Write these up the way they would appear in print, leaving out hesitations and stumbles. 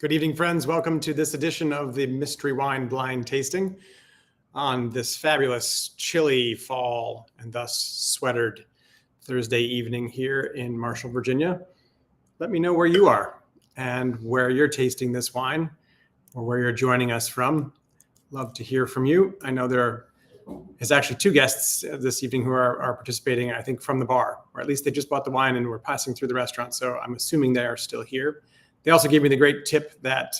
Good evening, friends. Welcome to this edition of the Mystery Wine Blind Tasting on this fabulous, chilly fall and thus sweatered Thursday evening here in Marshall, Virginia. Let me know where you are and where you're tasting this wine or where you're joining us from. Love to hear from you. I know there is actually two guests this evening who are participating, I think, from the bar, or at least they just bought the wine and were passing through the restaurant. So I'm assuming they are still here. They also gave me the great tip that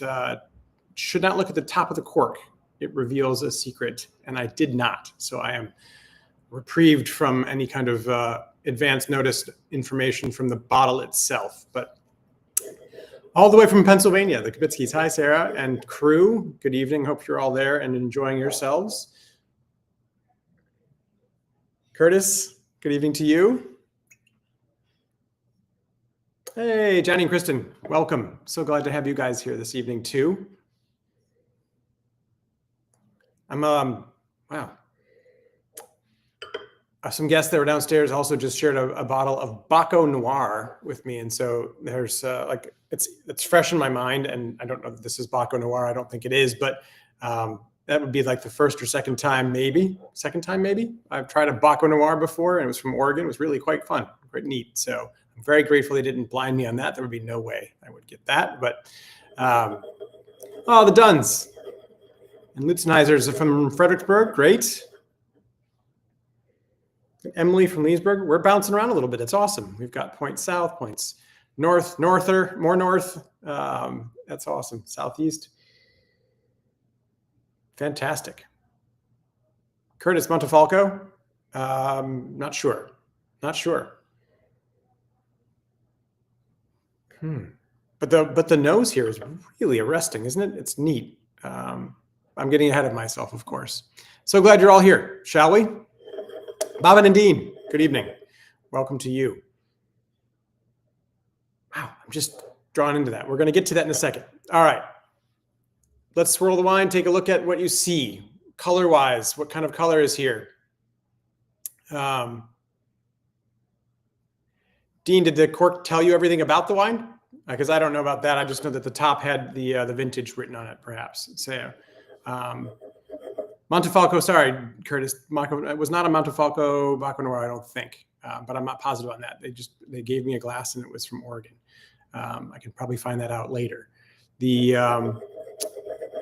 should not look at the top of the cork. It reveals a secret, and I did not. So I am reprieved from any kind of advance notice information from the bottle itself. But all the way from Pennsylvania, the Kibitskis. Hi, Sarah and crew. Good evening. Hope you're all there and enjoying yourselves. Curtis, good evening to you. Hey, Johnny and Kristen, welcome. So glad to have you guys here this evening too. Wow. Some guests that were downstairs also just shared a bottle of Baco Noir with me. And so there's it's fresh in my mind, and I don't know that this is Baco Noir. I don't think it is, but that would be like the first or second time maybe. I've tried a Baco Noir before, and it was from Oregon. It was really quite fun, quite neat. So I'm very grateful they didn't blind me on that. There would be no way I would get that. But, the Duns. And Lutzenheiser's from Fredericksburg. Great. Emily from Leesburg. We're bouncing around a little bit. It's awesome. We've got points south, points north, more north. That's awesome. Southeast. Fantastic. Curtis Montefalco. Not sure. But the nose here is really arresting, isn't it? It's neat. I'm getting ahead of myself, of course. So glad you're all here, shall we? Bob and Dean, good evening. Welcome to you. Wow, I'm just drawn into that. We're going to get to that in a second. All right. Let's swirl the wine, take a look at what you see. Color-wise, what kind of color is here? Dean, did the cork tell you everything about the wine? Because I don't know about that. I just know that the top had the vintage written on it, perhaps. So, Montefalco, sorry, Curtis. It was not a Montefalco Baco Noir, I don't think, but I'm not positive on that. They gave me a glass and it was from Oregon. I can probably find that out later. The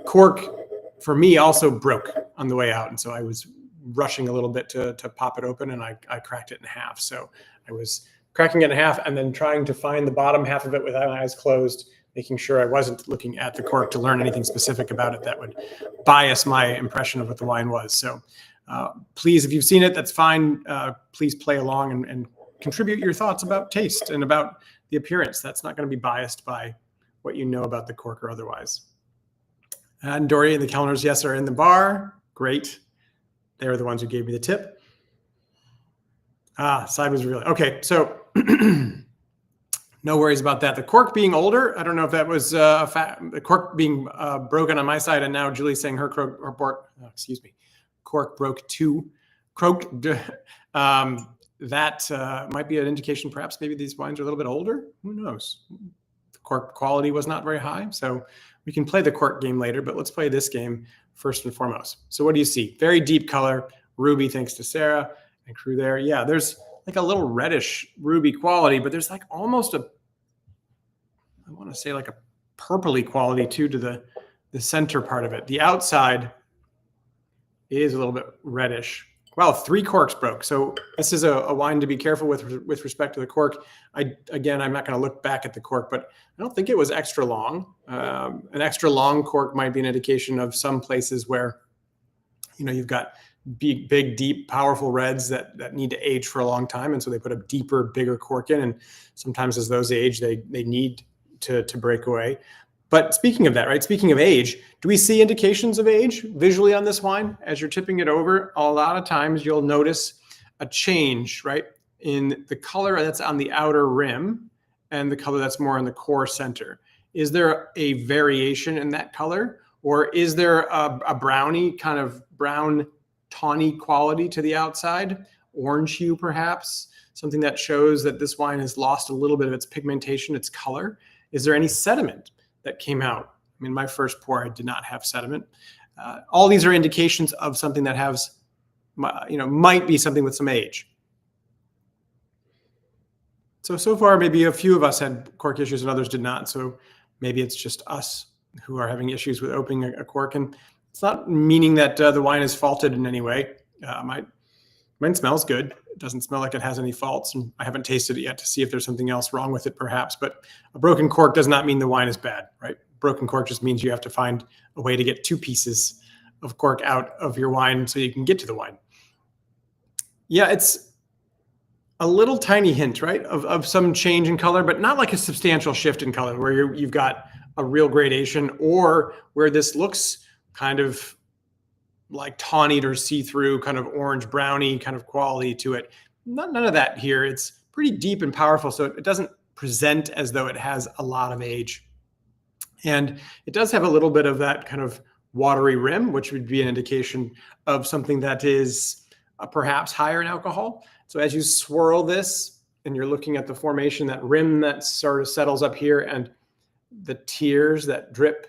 cork for me also broke on the way out, and so I was rushing a little bit to pop it open, and I cracked it in half. So I was cracking it in half and then trying to find the bottom half of it with my eyes closed, making sure I wasn't looking at the cork to learn anything specific about it that would bias my impression of what the wine was. So please, if you've seen it, that's fine. Please play along and contribute your thoughts about taste and about the appearance. That's not going to be biased by what you know about the cork or otherwise. And Dory and the Kellners, yes, are in the bar. Great. They were the ones who gave me the tip. Side was really okay. So no worries about that. The cork being older, I don't know if that was the cork being broken on my side, and now Julie's saying cork broke too. Croaked. That might be an indication, perhaps maybe these wines are a little bit older. Who knows? The cork quality was not very high, so we can play the cork game later. But let's play this game first and foremost. So what do you see? Very deep color, ruby, thanks to Sarah and crew there. Yeah, there's like a little reddish ruby quality, but there's like almost I want to say like a purpley quality too to the center part of it. The outside is a little bit reddish. Wow, 3 corks broke. So this is a wine to be careful with respect to the cork. I'm not going to look back at the cork, but I don't think it was extra long. An extra long cork might be an indication of some places where, you've got big, deep, powerful reds that need to age for a long time. And so they put a deeper, bigger cork in. And sometimes as those age, they need to break away. But speaking of that, right? Speaking of age, do we see indications of age visually on this wine? As you're tipping it over, a lot of times you'll notice a change, right? In the color that's on the outer rim and the color that's more in the core center. Is there a variation in that color? Or is there a brownie, kind of brown, tawny quality to the outside? Orange hue, perhaps? Something that shows that this wine has lost a little bit of its pigmentation, its color. Is there any sediment that came out. I mean, my first pour, I did not have sediment. All these are indications of something that has, might be something with some age. So far, maybe a few of us had cork issues and others did not. So maybe it's just us who are having issues with opening a cork. And it's not meaning that the wine is faulted in any way. Mine smells good. It doesn't smell like it has any faults. And I haven't tasted it yet to see if there's something else wrong with it, perhaps. But a broken cork does not mean the wine is bad, right? Broken cork just means you have to find a way to get 2 pieces of cork out of your wine so you can get to the wine. Yeah, it's a little tiny hint, right, of some change in color, but not like a substantial shift in color where you've got a real gradation, or where this looks kind of like tawny or see-through, kind of orange browny kind of quality to it. None of that here. It's pretty deep and powerful, so it doesn't present as though it has a lot of age. And it does have a little bit of that kind of watery rim, which would be an indication of something that is perhaps higher in alcohol. So as you swirl this and you're looking at the formation, that rim that sort of settles up here, and the tears that drip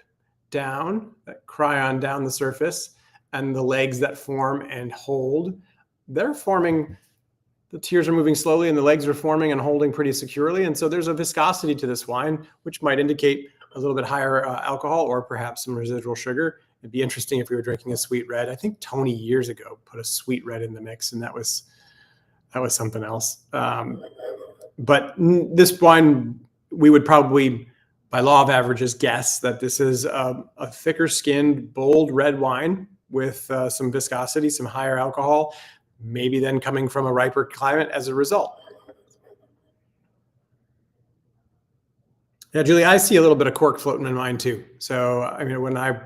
down, that cry on down the surface, and the legs that form and hold, they're forming. The tears are moving slowly and the legs are forming and holding pretty securely. And so there's a viscosity to this wine, which might indicate a little bit higher alcohol or perhaps some residual sugar. It'd be interesting if we were drinking a sweet red. I think Tony years ago put a sweet red in the mix, and that was something else. But this wine, we would probably, by law of averages, guess that this is a thicker skinned, bold red wine with some viscosity, some higher alcohol, maybe then coming from a riper climate as a result. Yeah, Julie, I see a little bit of cork floating in mine too. So, I mean, when I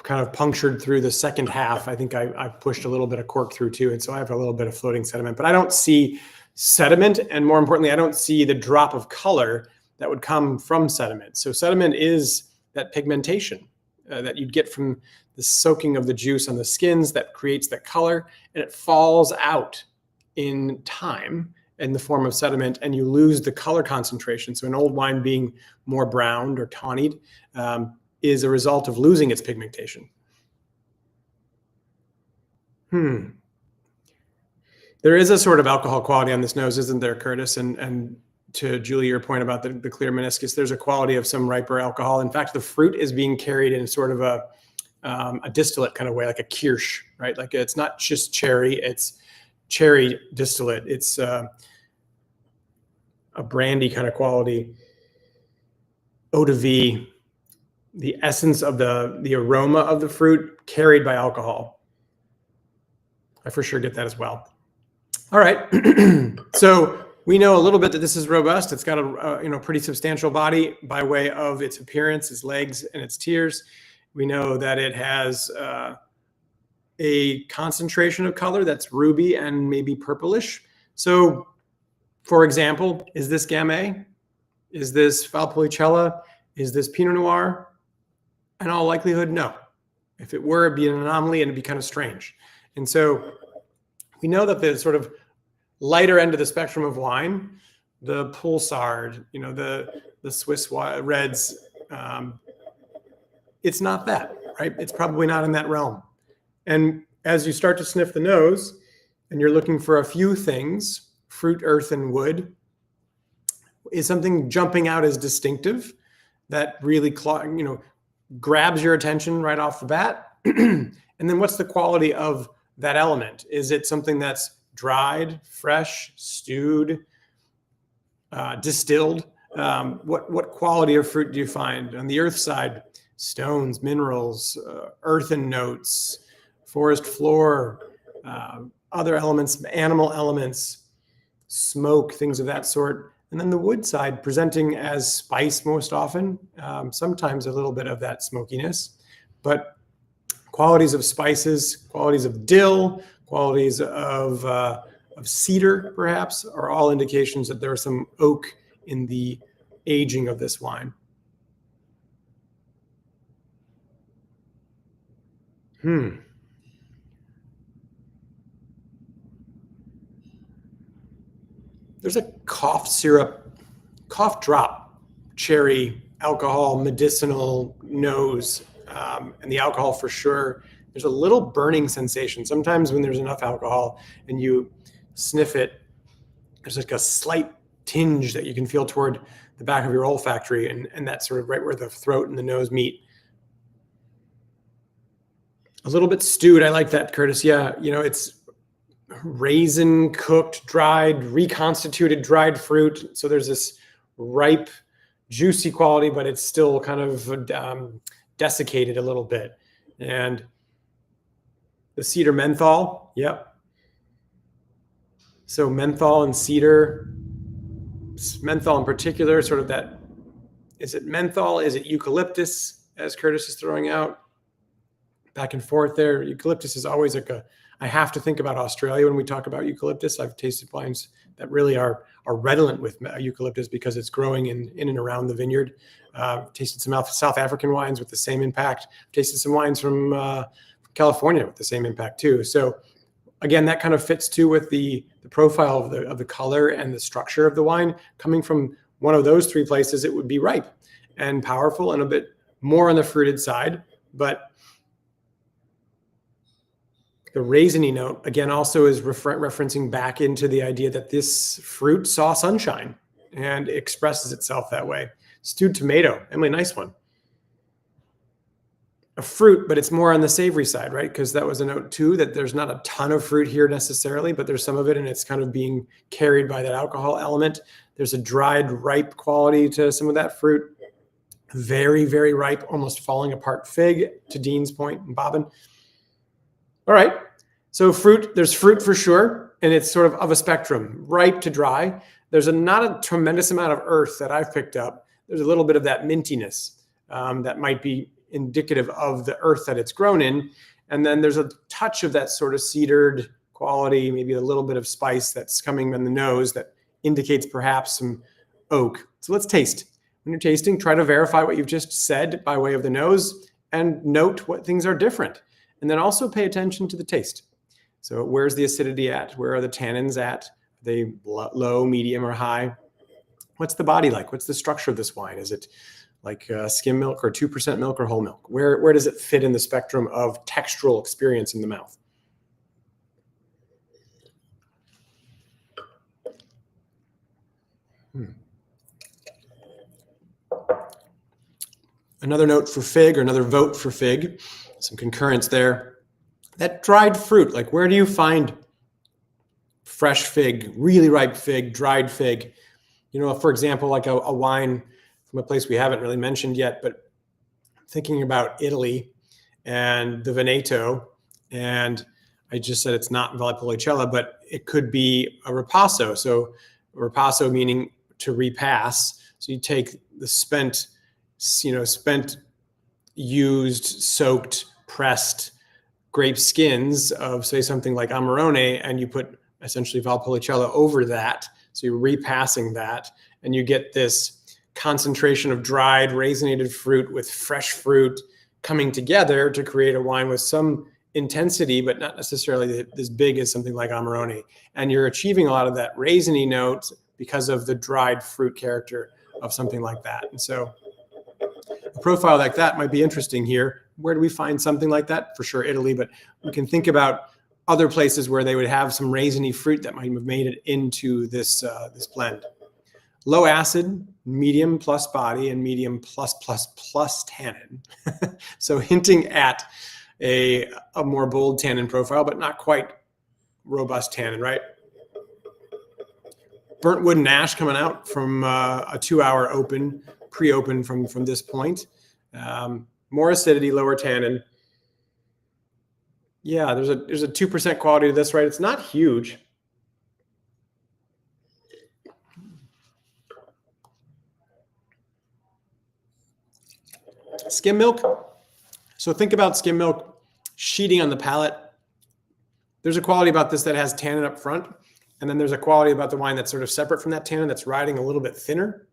kind of punctured through the second half, I think I pushed a little bit of cork through too. And so I have a little bit of floating sediment, but I don't see sediment. And more importantly, I don't see the drop of color that would come from sediment. So sediment is that pigmentation that you'd get from the soaking of the juice on the skins that creates that color, and it falls out in time in the form of sediment, and you lose the color concentration. So an old wine being more browned or tawnied is a result of losing its pigmentation. There is a sort of alcohol quality on this nose, isn't there, Curtis? And to Julie, your point about the clear meniscus, there's a quality of some riper alcohol. In fact, the fruit is being carried in sort of a distillate kind of way, like a kirsch, right? Like it's not just cherry, it's cherry distillate. It's a brandy kind of quality. Eau de vie, the essence of the aroma of the fruit carried by alcohol. I for sure get that as well. All right. So we know a little bit that this is robust. It's got a pretty substantial body by way of its appearance, its legs, and its tears. We know that it has a concentration of color that's ruby and maybe purplish. So, for example, is this Gamay? Is this Valpolicella? Is this Pinot Noir? In all likelihood, no. If it were, it'd be an anomaly and it'd be kind of strange. And so we know that the sort of lighter end of the spectrum of wine, the Poulsard, the Swiss reds, it's not that, right? It's probably not in that realm. And as you start to sniff the nose and you're looking for a few things, fruit, earth, and wood, is something jumping out as distinctive that really grabs your attention right off the bat? And then what's the quality of that element? Is it something that's dried, fresh, stewed, distilled? What quality of fruit do you find? On the earth side, stones, minerals, earthen notes, forest floor, other elements, animal elements, smoke, things of that sort. And then the wood side presenting as spice most often, sometimes a little bit of that smokiness, but qualities of spices, qualities of dill, qualities of cedar, perhaps, are all indications that there's some oak in the aging of this wine. There's a cough drop cherry alcohol, medicinal nose. And the alcohol for sure, there's a little burning sensation. Sometimes when there's enough alcohol and you sniff it, there's like a slight tinge that you can feel toward the back of your olfactory, and that's sort of right where the throat and the nose meet. A little bit stewed. I like that, Curtis. Yeah, it's raisin, cooked, dried, reconstituted dried fruit. So there's this ripe, juicy quality, but it's still kind of desiccated a little bit. And the cedar menthol, yep. So menthol and cedar, menthol in particular, sort of that, is it menthol? Is it eucalyptus, as Curtis is throwing out? Back and forth there. Eucalyptus is always I have to think about Australia when we talk about eucalyptus. I've tasted wines that really are redolent with eucalyptus because it's growing in and around the vineyard. Tasted some South African wines with the same impact. Tasted some wines from California with the same impact too. So again, that kind of fits too with the profile of the color and the structure of the wine. Coming from one of those three places, it would be ripe and powerful and a bit more on the fruited side. But the raisiny note, again, also is referencing back into the idea that this fruit saw sunshine and expresses itself that way. Stewed tomato, Emily, nice one. A fruit, but it's more on the savory side, right? Because that was a note too, that there's not a ton of fruit here necessarily, but there's some of it and it's kind of being carried by that alcohol element. There's a dried, ripe quality to some of that fruit. Very, very ripe, almost falling apart fig, to Dean's point and Bobbin. All right, so there's fruit for sure, and it's sort of a spectrum, ripe to dry. There's not a tremendous amount of earth that I've picked up. There's a little bit of that mintiness that might be indicative of the earth that it's grown in. And then there's a touch of that sort of cedared quality, maybe a little bit of spice that's coming in the nose that indicates perhaps some oak. So let's taste. When you're tasting, try to verify what you've just said by way of the nose and note what things are different. And then also pay attention to the taste. So where's the acidity at? Where are the tannins at? Are they low, medium, or high? What's the body like? What's the structure of this wine? Is it like skim milk or 2% milk or whole milk? Where does it fit in the spectrum of textural experience in the mouth? Another note for fig, or another vote for fig. Some concurrence there. That dried fruit, like where do you find fresh fig, really ripe fig, dried fig? For example, like a wine from a place we haven't really mentioned yet, but thinking about Italy and the Veneto, and I just said it's not Valpolicella, but it could be a ripasso. So ripasso meaning to repass. So you take the spent, used, soaked, pressed grape skins of, say, something like Amarone, and you put essentially Valpolicella over that. So you're repassing that, and you get this concentration of dried, raisinated fruit with fresh fruit coming together to create a wine with some intensity, but not necessarily as big as something like Amarone. And you're achieving a lot of that raisiny note because of the dried fruit character of something like that. And so a profile like that might be interesting here. Where do we find something like that? For sure, Italy, but we can think about other places where they would have some raisiny fruit that might have made it into this blend. Low acid, medium plus body, and medium plus tannin. So hinting at a more bold tannin profile, but not quite robust tannin, right? Burnt wood and ash coming out from a 2-hour open, pre-open from this point. More acidity, lower tannin. Yeah, there's a 2% quality to this, right? It's not huge. Skim milk. So think about skim milk sheeting on the palate. There's a quality about this that has tannin up front, and then there's a quality about the wine that's sort of separate from that tannin that's riding a little bit thinner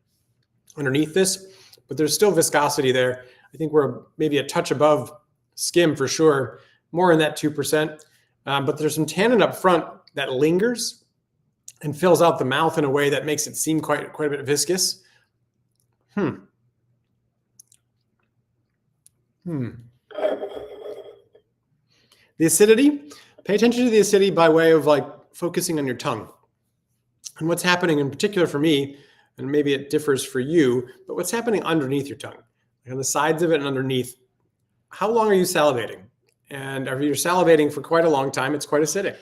underneath this, but there's still viscosity there. I think we're maybe a touch above skim for sure, more in that 2%, but there's some tannin up front that lingers and fills out the mouth in a way that makes it seem quite a bit viscous. The acidity, pay attention to the acidity by way of like focusing on your tongue. And what's happening in particular for me, and maybe it differs for you, but what's happening underneath your tongue, like on the sides of it and underneath. How long are you salivating? And if you're salivating for quite a long time, it's quite acidic.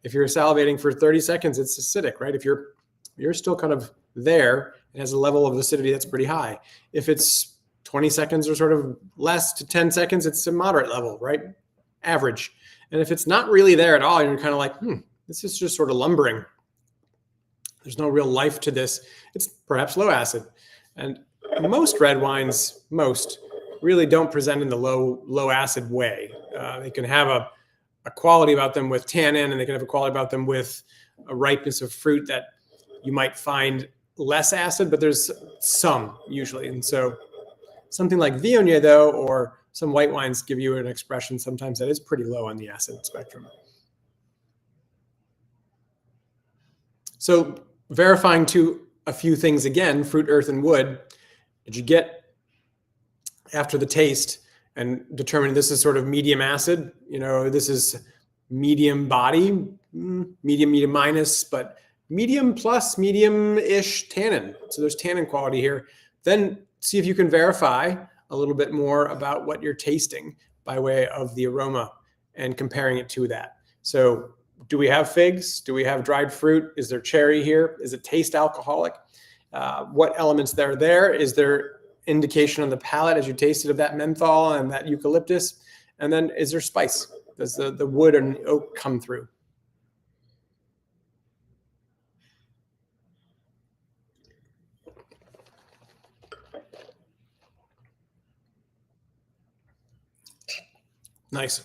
If you're salivating for 30 seconds, it's acidic, right? If you're still kind of there, it has a level of acidity that's pretty high. If it's 20 seconds or sort of less to 10 seconds, it's a moderate level, right? Average. And if it's not really there at all, you're kind of like, this is just sort of lumbering. There's no real life to this. It's perhaps low acid. And most red wines, really don't present in the low acid way. They can have a quality about them with tannin, and they can have a quality about them with a ripeness of fruit that you might find less acid, but there's some usually. And so something like Viognier, though, or some white wines give you an expression sometimes that is pretty low on the acid spectrum. So verifying to a few things again, fruit, earth, and wood, did you get after the taste and determine this is sort of medium acid, this is medium body, medium minus, but medium plus, medium-ish tannin. So there's tannin quality here. Then see if you can verify a little bit more about what you're tasting by way of the aroma and comparing it to that. So do we have figs? Do we have dried fruit? Is there cherry here? Is it taste alcoholic? What elements are there? Is there indication on the palate as you tasted of that menthol and that eucalyptus? And then is there spice? Does the wood and oak come through? Nice.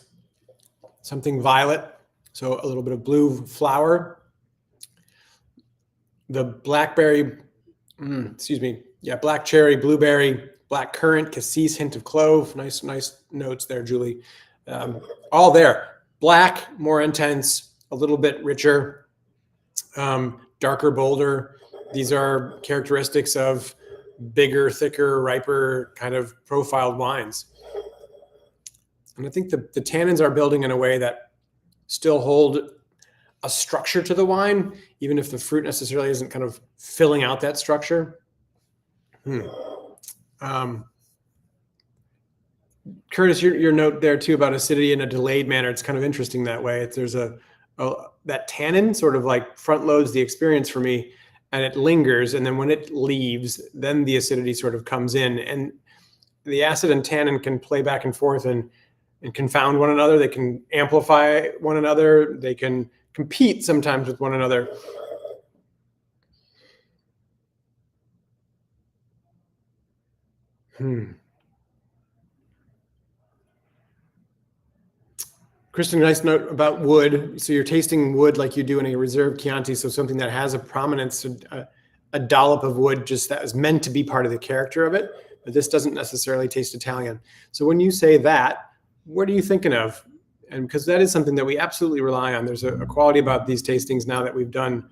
Something violet. So a little bit of blue flower. The blackberry, black cherry, blueberry, black currant, cassis, hint of clove. Nice notes there, Julie. All there. Black, more intense, a little bit richer, darker, bolder. These are characteristics of bigger, thicker, riper kind of profiled wines. And I think the tannins are building in a way that still hold a structure to the wine, even if the fruit necessarily isn't kind of filling out that structure. Curtis, your note there too about acidity in a delayed manner, it's kind of interesting that way. There's that tannin sort of like front loads the experience for me, and it lingers, and then when it leaves, then the acidity sort of comes in, and the acid and tannin can play back and forth and confound one another. They can amplify one another. They can compete sometimes with one another. Kristen, nice note about wood. So you're tasting wood like you do in a reserve Chianti. So something that has a prominence, a dollop of wood, just that is meant to be part of the character of it. But this doesn't necessarily taste Italian. So when you say that, what are you thinking of? And because that is something that we absolutely rely on. There's a quality about these tastings now that we've done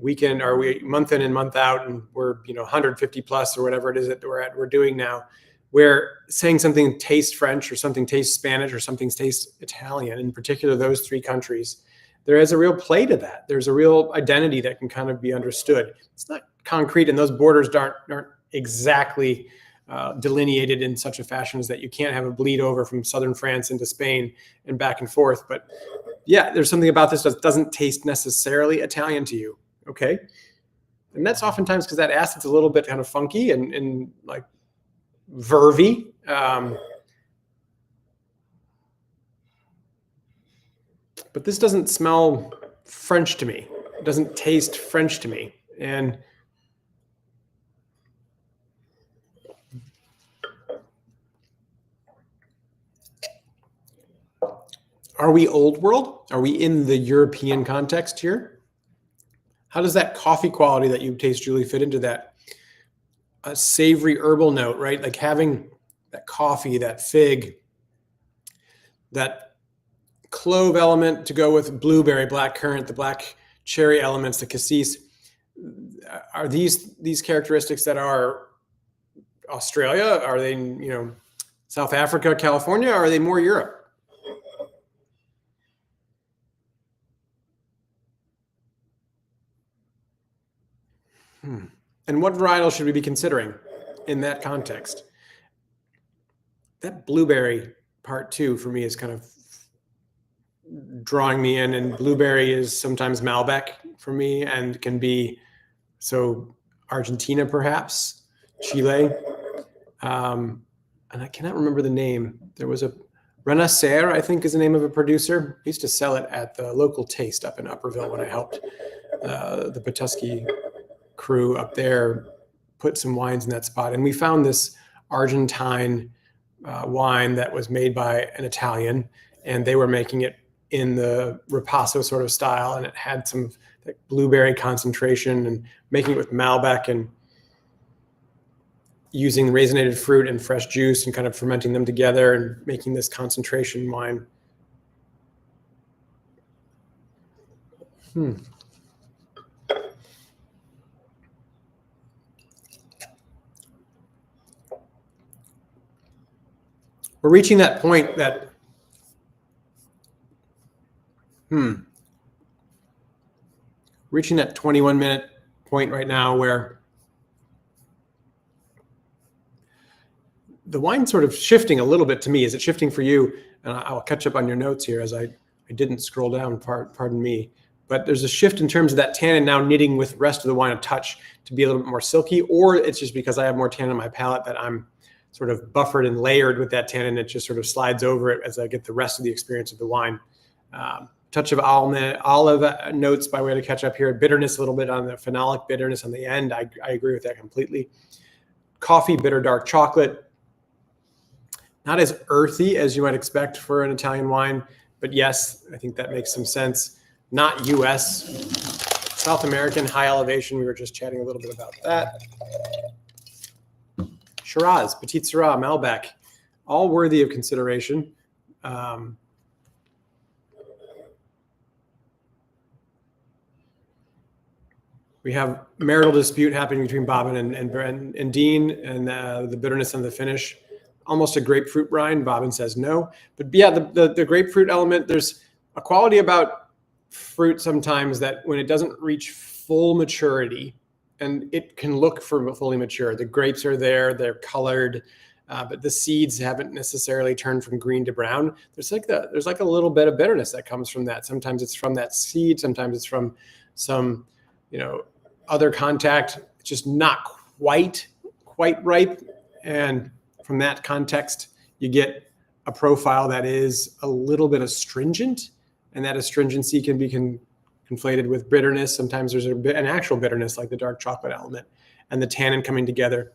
month in and month out, and we're 150 plus or whatever it is that we're doing now. Where saying something tastes French or something tastes Spanish or something tastes Italian, in particular those three countries, there is a real play to that. There's a real identity that can kind of be understood. It's not concrete, and those borders aren't exactly delineated in such a fashion as that you can't have a bleed over from southern France into Spain and back and forth. But yeah, there's something about this that doesn't taste necessarily Italian to you. Okay. And that's oftentimes because that acid's a little bit kind of funky and like vervy. But this doesn't smell French to me. It doesn't taste French to me. And are we old world? Are we in the European context here? How does that coffee quality that you taste, Julie, fit into that? A savory herbal note, right? Like having that coffee, that fig, that clove element to go with blueberry, black currant, the black cherry elements, the cassis. Are these characteristics that are Australia? Are they, South Africa, California, or are they more Europe? And what varietal should we be considering in that context? That blueberry part too, for me, is kind of drawing me in, and blueberry is sometimes Malbec for me and can be, so Argentina, perhaps, Chile. And I cannot remember the name. There was a Renacer, I think is the name of a producer. I used to sell it at the local taste up in Upperville when I helped the Petoskey crew up there put some wines in that spot. And we found this Argentine wine that was made by an Italian, and they were making it in the Ripasso sort of style, and it had some like blueberry concentration, and making it with Malbec and using raisinated fruit and fresh juice and kind of fermenting them together and making this concentration wine. We're reaching that point that, reaching that 21-minute point right now where the wine's sort of shifting a little bit to me. Is it shifting for you? And I'll catch up on your notes here as I didn't scroll down, pardon me. But there's a shift in terms of that tannin now knitting with the rest of the wine a touch to be a little bit more silky, or it's just because I have more tannin in my palate that I'm sort of buffered and layered with that tannin. It just sort of slides over it as I get the rest of the experience of the wine. Touch of olive notes by way to catch up here. Bitterness a little bit on the phenolic bitterness on the end. I agree with that completely. Coffee, bitter dark chocolate. Not as earthy as you might expect for an Italian wine, but yes, I think that makes some sense. Not US, South American, high elevation. We were just chatting a little bit about that. Shiraz, Petit Syrah, Malbec, all worthy of consideration. We have marital dispute happening between Bobbin and Dean, and the bitterness and the finish. Almost a grapefruit rind. Bobbin says no. But yeah, the grapefruit element, there's a quality about fruit sometimes that when it doesn't reach full maturity, and it can look for fully mature, the grapes are there, they're colored, but the seeds haven't necessarily turned from green to brown. There's like a little bit of bitterness that comes from that. Sometimes it's from that seed, sometimes it's from some, other contact. It's just not quite ripe. And from that context, you get a profile that is a little bit astringent, and that astringency can be conflated with bitterness. Sometimes there's an actual bitterness, like the dark chocolate element, and the tannin coming together.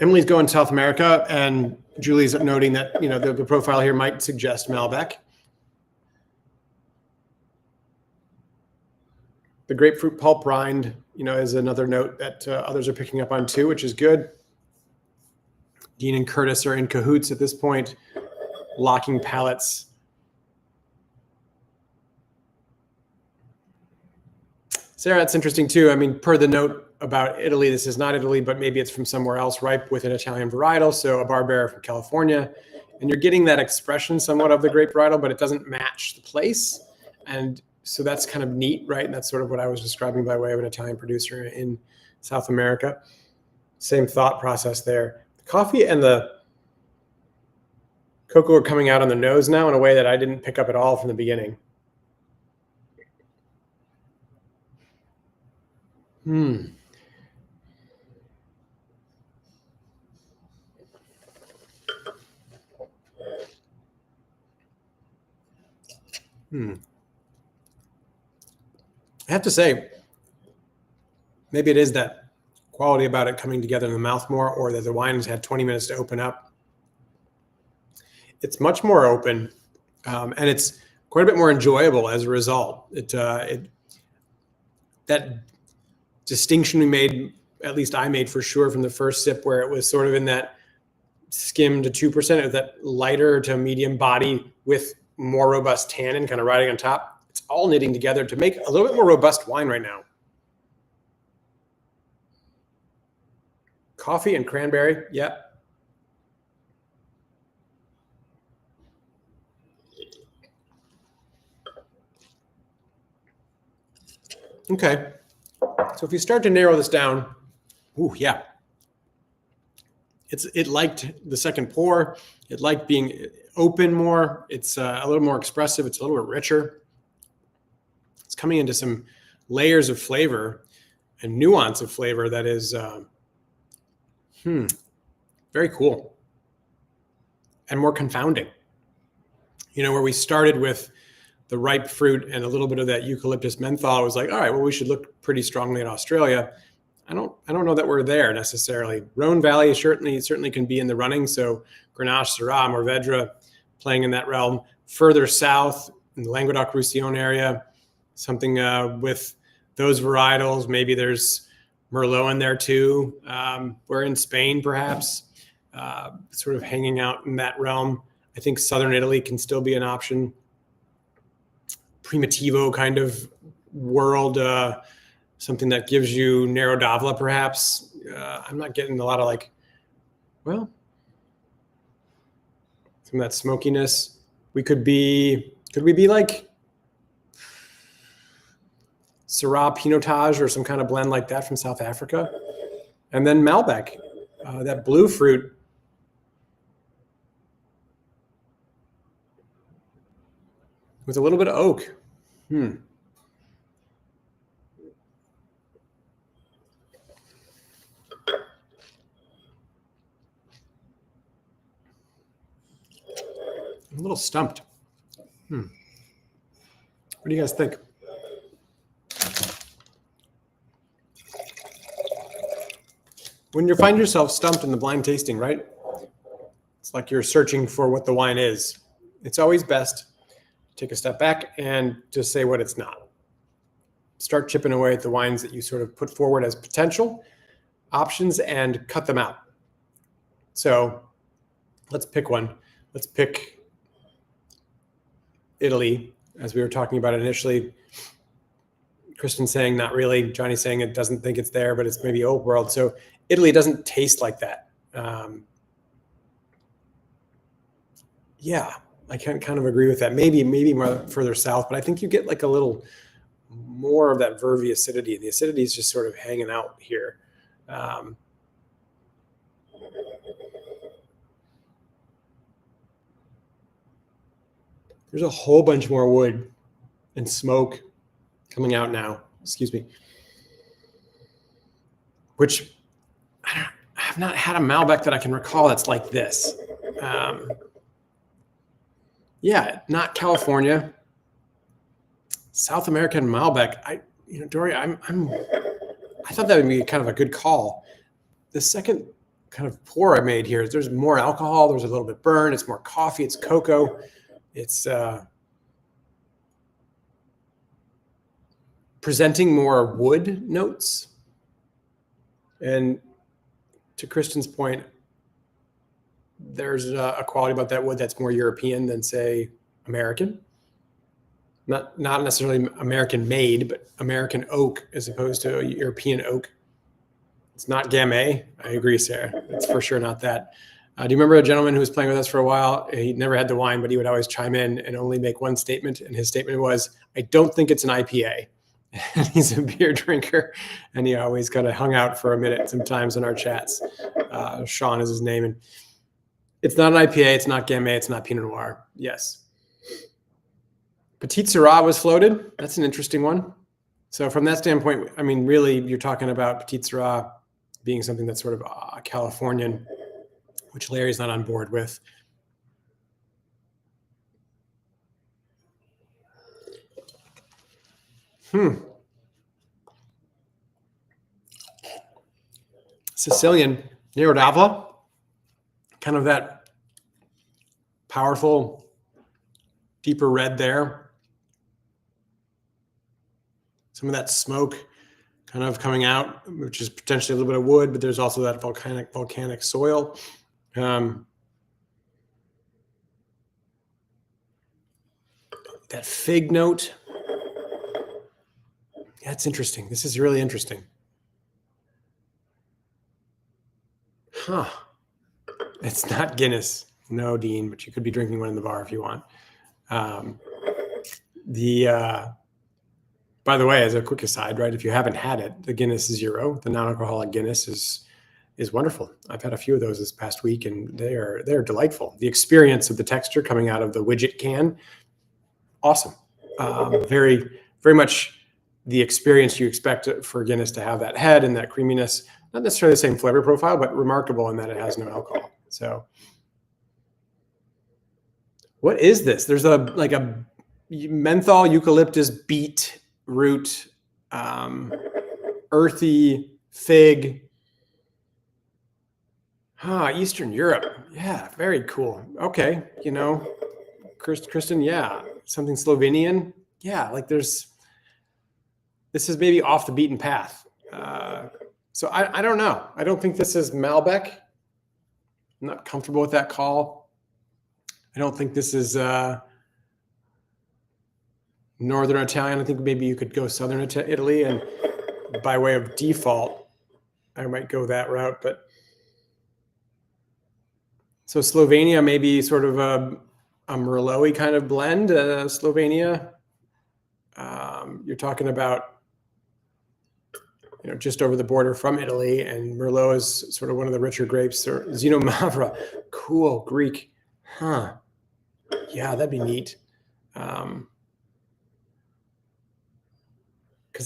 Emily's going South America, and Julie's noting that the profile here might suggest Malbec. The grapefruit pulp rind, is another note that others are picking up on too, which is good. Dean and Curtis are in cahoots at this point, locking palates. Sarah, that's interesting too. I mean, per the note about Italy, this is not Italy, but maybe it's from somewhere else, ripe with an Italian varietal. So a Barbera from California, and you're getting that expression somewhat of the grape varietal, but it doesn't match the place. And so that's kind of neat, right? And that's sort of what I was describing by way of an Italian producer in South America. Same thought process there. The coffee and the cocoa are coming out on the nose now in a way that I didn't pick up at all from the beginning. I have to say, maybe it is that quality about it coming together in the mouth more, or that the wine has had 20 minutes to open up. It's much more open, and it's quite a bit more enjoyable as a result. That distinction we made, at least I made for sure from the first sip, where it was sort of in that skim to 2%, or that lighter to medium body with more robust tannin kind of riding on top. It's all knitting together to make a little bit more robust wine right now. coffee and cranberry. Yep. Okay. So if you start to narrow this down, ooh, yeah. It liked the second pour. It liked being open more. It's a little more expressive. It's a little bit richer. It's coming into some layers of flavor and nuance of flavor that is very cool and more confounding. You know, where we started with the ripe fruit and a little bit of that eucalyptus menthol, it was like, all right, well, we should look pretty strongly at Australia. I don't know that we're there necessarily. Rhone Valley certainly can be in the running. So Grenache, Syrah, Mourvedre playing in that realm. Further south in the Languedoc-Roussillon area, something with those varietals. Maybe there's Merlot in there too. We're in Spain, perhaps, sort of hanging out in that realm. I think Southern Italy can still be an option. Primitivo kind of world, something that gives you Nero d'Avola, perhaps. I'm not getting a lot of some of that smokiness. Could we be like Syrah Pinotage or some kind of blend like that from South Africa? And then Malbec, that blue fruit. With a little bit of oak. A little stumped. What do you guys think? When you find yourself stumped in the blind tasting, right? It's like you're searching for what the wine is. It's always best to take a step back and just say what it's not. Start chipping away at the wines that you sort of put forward as potential options and cut them out. So let's pick one. Let's pick Italy, as we were talking about it initially. Kristen saying not really. Johnny saying it doesn't think it's there, but it's maybe old world. So Italy doesn't taste like that. Yeah, I can kind of agree with that. Maybe more further south, but I think you get like a little more of that vervy acidity. The acidity is just sort of hanging out here. There's a whole bunch more wood and smoke coming out now. Excuse me. Which I have not had a Malbec that I can recall that's like this. Yeah, not California. South American Malbec. Dory, I thought that would be kind of a good call. The second kind of pour I made here is there's more alcohol. There's a little bit burn. It's more coffee. It's cocoa. It's presenting more wood notes. And to Kristen's point, there's a quality about that wood that's more European than, say, American. Not necessarily American made, but American oak as opposed to European oak. It's not Gamay. I agree, Sarah. It's for sure not that. Do you remember a gentleman who was playing with us for a while? He never had the wine, but he would always chime in and only make one statement. And his statement was, I don't think it's an IPA. And he's a beer drinker. And he always kind of hung out for a minute sometimes in our chats. Sean is his name. And it's not an IPA. It's not Gamay. It's not Pinot Noir. Yes. Petite Syrah was floated. That's an interesting one. So from that standpoint, I mean, really, you're talking about Petite Syrah being something that's sort of Californian, which Larry's not on board with. Sicilian, Nero d'Avola, kind of that powerful, deeper red there. Some of that smoke kind of coming out, which is potentially a little bit of wood, but there's also that volcanic soil. That fig note. That's interesting. This is really interesting. Huh. It's not Guinness. No, Dean, but you could be drinking one in the bar if you want. By the way, as a quick aside, right, if you haven't had it, the Guinness Zero, the non-alcoholic Guinness is wonderful. I've had a few of those this past week, and they're delightful. The experience of the texture coming out of the widget can, awesome. Very, very much the experience you expect for Guinness to have, that head and that creaminess. Not necessarily the same flavor profile, but remarkable in that it has no alcohol. So, what is this? There's a menthol eucalyptus beet root, earthy fig. Eastern Europe. Yeah, very cool. Okay, Kristen, yeah, something Slovenian. Yeah, like this is maybe off the beaten path. So I don't know. I don't think this is Malbec. I'm not comfortable with that call. I don't think this is Northern Italian. I think maybe you could go Southern Italy, and by way of default, I might go that route. But so Slovenia, maybe sort of a Merlot-y kind of blend. Slovenia, you're talking about just over the border from Italy, and Merlot is sort of one of the richer grapes. Or Wavra, cool, Greek, huh? Yeah, that'd be neat. Because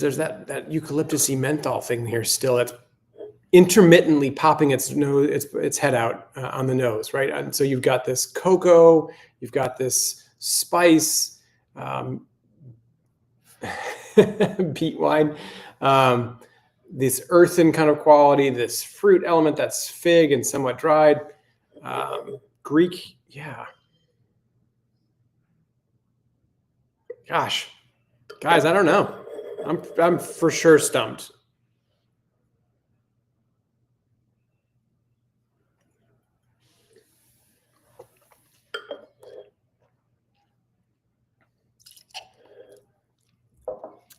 there's that eucalyptusy menthol thing here still. It's intermittently popping its head out on the nose, right? And so you've got this cocoa, you've got this spice, peat wine. This earthen kind of quality, this fruit element that's fig and somewhat dried. Greek, yeah. Gosh, guys, I don't know. I'm for sure stumped.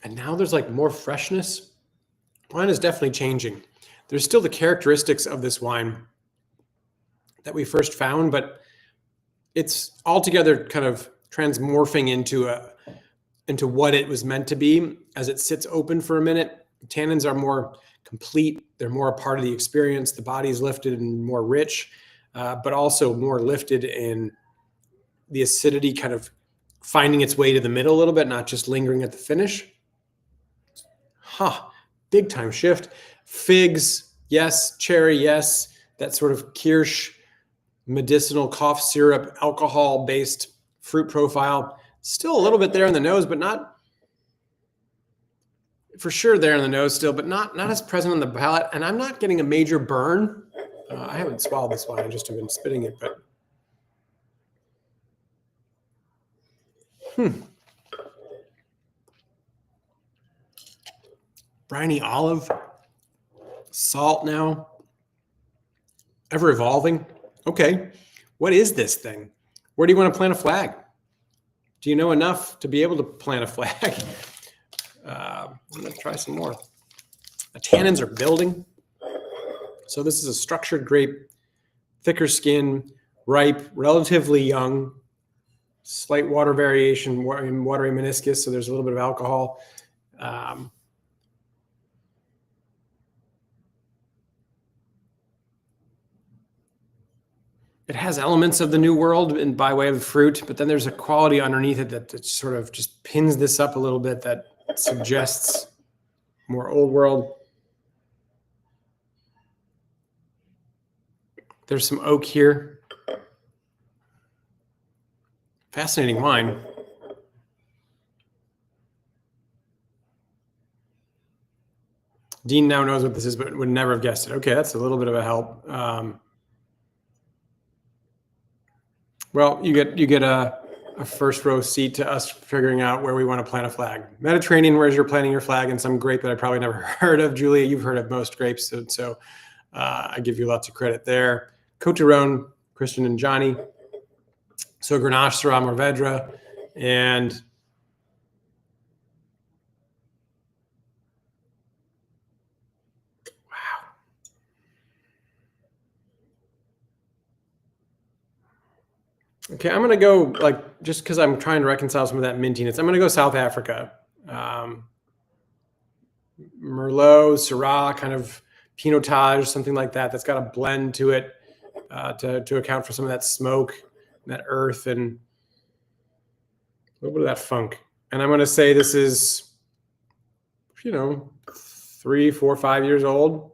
And now there's like more freshness. Wine is definitely changing. There's still the characteristics of this wine that we first found, but it's altogether kind of transmorphing into what it was meant to be as it sits open for a minute. Tannins are more complete. They're more a part of the experience. The body's lifted and more rich, but also more lifted in the acidity kind of finding its way to the middle a little bit, not just lingering at the finish. Big time shift. Figs, yes. Cherry, yes. That sort of kirsch, medicinal cough syrup, alcohol-based fruit profile. Still a little bit there in the nose, but not for sure there in the nose still, but not as present on the palate. And I'm not getting a major burn. I haven't swallowed this wine. I just have been spitting it, but briny olive, salt now, ever evolving. Okay, what is this thing? Where do you want to plant a flag? Do you know enough to be able to plant a flag? I'm going to try some more. The tannins are building. So this is a structured grape, thicker skin, ripe, relatively young, slight water variation in watery meniscus, so there's a little bit of alcohol. It has elements of the New World and by way of fruit, but then there's a quality underneath it that sort of just pins this up a little bit that suggests more Old World. There's some oak here. Fascinating wine. Dean now knows what this is, but would never have guessed it. Okay, that's a little bit of a help. Well, you get a first row seat to us figuring out where we want to plant a flag. Mediterranean, whereas you're planting your flag, and some grape that I probably never heard of. Julia, you've heard of most grapes, so I give you lots of credit there. Côte d'Aron, Christian and Johnny. So Grenache, Syrah, Mourvedre, and wow. Okay, I'm gonna go just because I'm trying to reconcile some of that mintiness. I'm gonna go South Africa. Merlot, Syrah, kind of Pinotage, something like that. That's got a blend to it to account for some of that smoke, and that earth, and a little bit of that funk. And I'm going to say this is, 3, 4, 5 years old.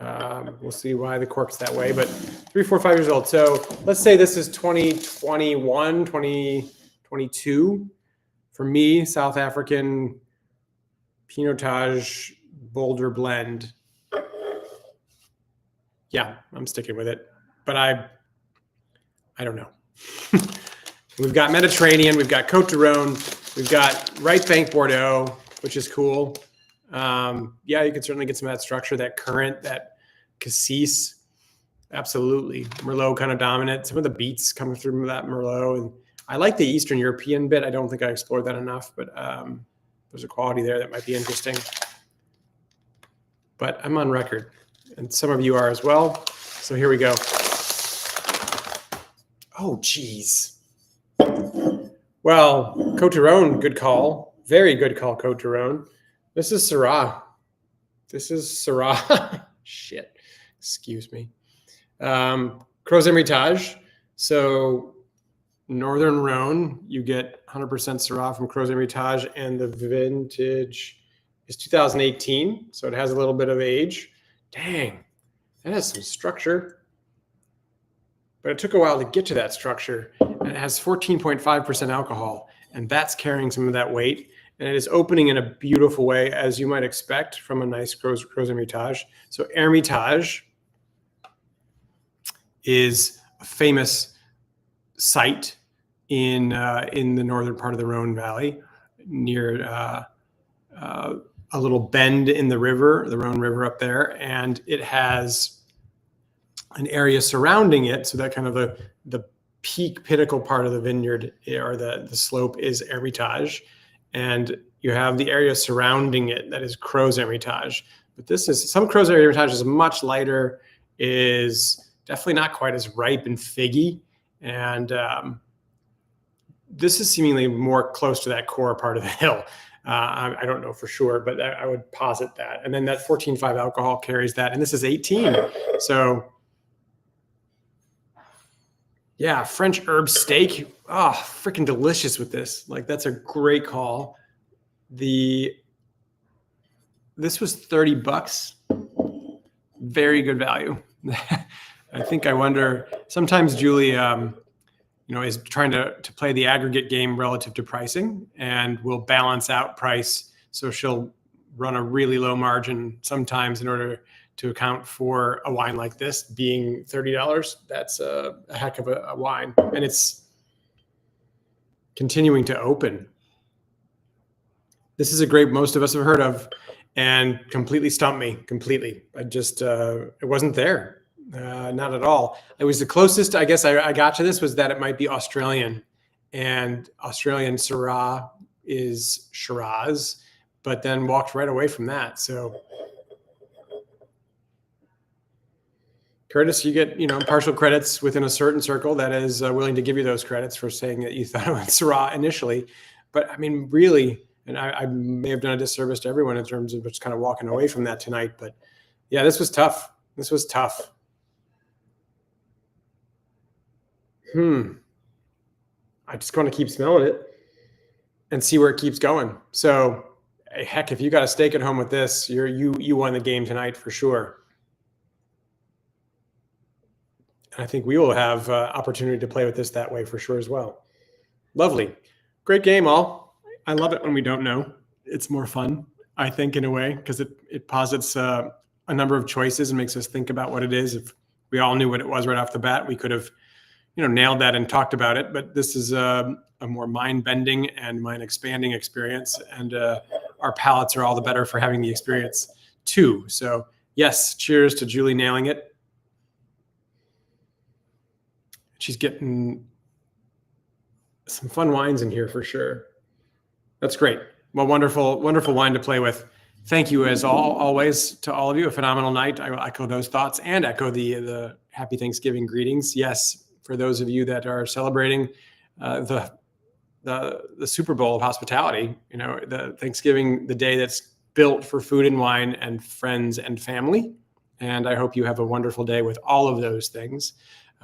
We'll see why the cork's that way, but 3, 4, 5 years old. So let's say this is 2021, 2022. For me, South African Pinotage Boulder blend. Yeah, I'm sticking with it, but I don't know. We've got Mediterranean, we've got Côte d'Rhône, we've got Right Bank Bordeaux, which is cool. Yeah, you can certainly get some of that structure, that currant, that cassis. Absolutely. Merlot kind of dominant. Some of the beets coming through that Merlot. And I like the Eastern European bit. I don't think I explored that enough, but there's a quality there that might be interesting. But I'm on record, and some of you are as well. So here we go. Oh, geez. Well, Côte d'Rhône, good call. Very good call, Côte d'Rhône. This is Syrah. Shit. Excuse me. Crozes Hermitage. So Northern Rhone, you get 100% Syrah from Crozes Hermitage, and the vintage is 2018. So it has a little bit of age. Dang, that has some structure. But it took a while to get to that structure. And it has 14.5% alcohol. And that's carrying some of that weight. And it is opening in a beautiful way, as you might expect from a nice Crozes Hermitage. So Hermitage is a famous site in the northern part of the Rhone Valley, near a little bend in the river, the Rhone River up there, and it has an area surrounding it, so that kind of the peak pinnacle part of the vineyard or the slope is Hermitage, and you have the area surrounding it that is Crozes Hermitage. But this is some Crozes Hermitage is much lighter, is definitely not quite as ripe and figgy, and this is seemingly more close to that core part of the hill. I don't know for sure, but I would posit that. And then that 14.5 alcohol carries that, and this is 18. So yeah, French herb steak. Oh, freaking delicious with this. Like, that's a great call. This was $30. Very good value. I think I wonder, sometimes Julie, is trying to play the aggregate game relative to pricing, and will balance out price. So she'll run a really low margin sometimes in order to account for a wine like this being $30. That's a heck of a wine. And it's continuing to open. This is a grape most of us have heard of, and completely stumped me, completely. I just, it wasn't there. Not at all. It was the closest, I guess, I got to this was that it might be Australian, and Australian Syrah is Shiraz, but then walked right away from that. So Curtis, you get, partial credits within a certain circle that is willing to give you those credits for saying that you thought it was Syrah initially. But I mean, really, and I may have done a disservice to everyone in terms of just kind of walking away from that tonight. But yeah, this was tough. This was tough. I just want to keep smelling it and see where it keeps going. So heck, if you got a steak at home with this, you won the game tonight for sure. And I think we will have opportunity to play with this that way for sure as well. Lovely. Great game, all. I love it when we don't know. It's more fun, I think, in a way, because it posits a number of choices and makes us think about what it is. If we all knew what it was right off the bat, we could have nailed that and talked about it. But this is a more mind-bending and mind-expanding experience. And our palates are all the better for having the experience too. So yes, cheers to Julie nailing it. She's getting some fun wines in here for sure. That's great. Well, wonderful, wonderful wine to play with. Thank you, as always, to all of you. A phenomenal night. I will echo those thoughts and echo the Happy Thanksgiving greetings. Yes, for those of you that are celebrating the Super Bowl of hospitality, the Thanksgiving, the day that's built for food and wine and friends and family. And I hope you have a wonderful day with all of those things.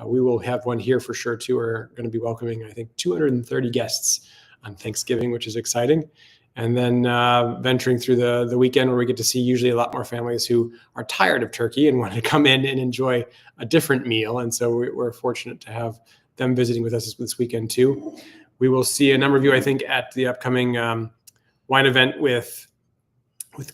We will have one here for sure too. We're going to be welcoming, I think, 230 guests on Thanksgiving, which is exciting. And then venturing through the weekend where we get to see usually a lot more families who are tired of turkey and want to come in and enjoy a different meal. And so we're fortunate to have them visiting with us this weekend too. We will see a number of you, I think, at the upcoming wine event with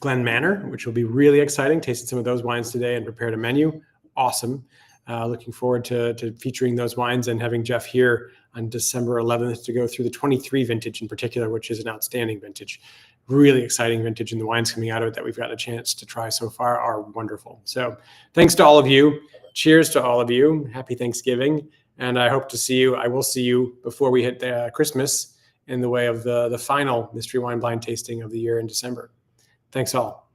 Glen Manor, which will be really exciting. Tasted some of those wines today and prepared a menu. Awesome. Looking forward to featuring those wines and having Jeff here on December 11th to go through the 23 vintage in particular, which is an outstanding vintage. Really exciting vintage, and the wines coming out of it that we've got a chance to try so far are wonderful. So thanks to all of you. Cheers to all of you. Happy Thanksgiving. And I hope to see you. I will see you before we hit Christmas in the way of the final Mystery Wine Blind tasting of the year in December. Thanks all.